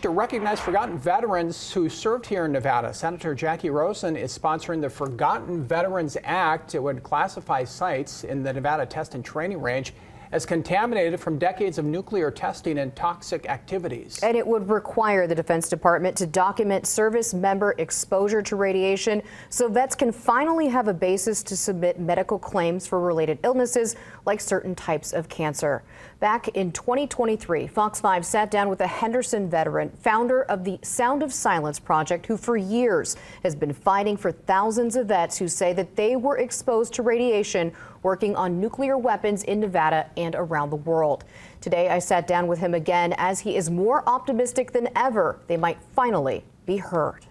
To recognize forgotten veterans who served here in Nevada, Senator Jackie Rosen is sponsoring the Forgotten Veterans Act. It would classify sites in the Nevada Test and Training Range as contaminated from decades of nuclear testing and toxic activities. And it would require the Defense Department to document service member exposure to radiation so vets can finally have a basis to submit medical claims for related illnesses like certain types of cancer. Back in 2023, Fox 5 sat down with a Henderson veteran, founder of the Sound of Silence project, who for years has been fighting for thousands of vets who say that they were exposed to radiation working on nuclear weapons in Nevada and around the world. Today, I sat down with him again as he is more optimistic than ever they might finally be heard.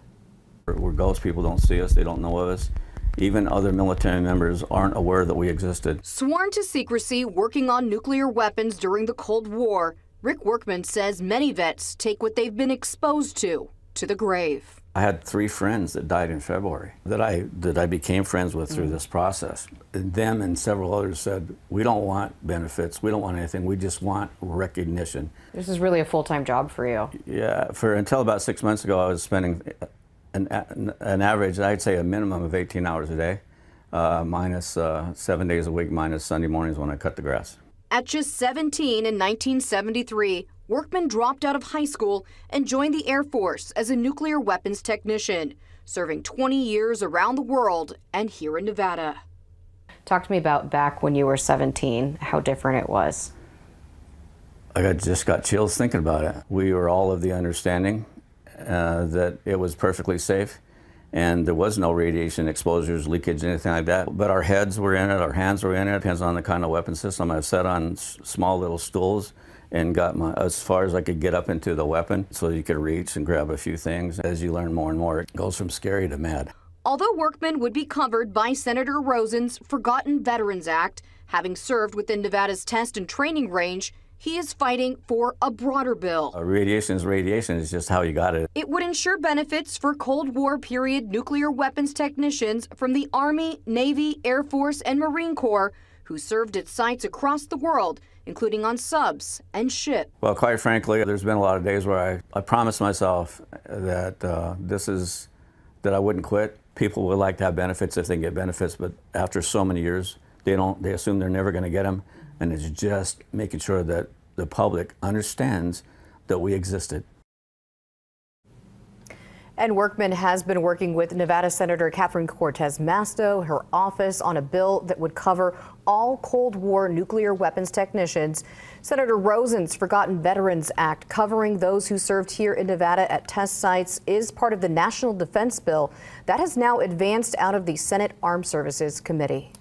We're ghosts. People don't see us. They don't know of us. Even other military members aren't aware that we existed. Sworn to secrecy, working on nuclear weapons during the Cold War, Rick Workman says many vets take what they've been exposed to the grave. I had 3 friends that died in February that I became friends with through this process. Them and several others said, we don't want benefits, we don't want anything, we just want recognition. This is really a full-time job for you. Yeah, until about 6 months ago, I was spending an average, I'd say a minimum of 18 hours a day, minus 7 days a week, minus Sunday mornings when I cut the grass. At just 17 in 1973, Workman dropped out of high school and joined the Air Force as a nuclear weapons technician, serving 20 years around the world and here in Nevada. Talk to me about back when you were 17, how different it was. I just got chills thinking about it. We were all of the understanding that it was perfectly safe and there was no radiation exposures, leakage, anything like that. But our heads were in it, our hands were in it. Depends on the kind of weapon system. I've sat on small little stools and got as far as I could get up into the weapon so you could reach and grab a few things. As you learn more and more, it goes from scary to mad. Although Workman would be covered by Senator Rosen's Forgotten Veterans Act, having served within Nevada's Test and Training Range, he is fighting for a broader bill. Radiation is radiation, it's just how you got it. It would ensure benefits for Cold War period nuclear weapons technicians from the Army, Navy, Air Force, and Marine Corps who served at sites across the world, including on subs and ships. Well, quite frankly, there's been a lot of days where I promised myself that that I wouldn't quit. People would like to have benefits if they can get benefits, but after so many years, they assume they're never going to get them. And it's just making sure that the public understands that we existed. And Workman has been working with Nevada Senator Catherine Cortez Masto, her office, on a bill that would cover all Cold War nuclear weapons technicians. Senator Rosen's Forgotten Veterans Act, covering those who served here in Nevada at test sites, is part of the National Defense Bill that has now advanced out of the Senate Armed Services Committee.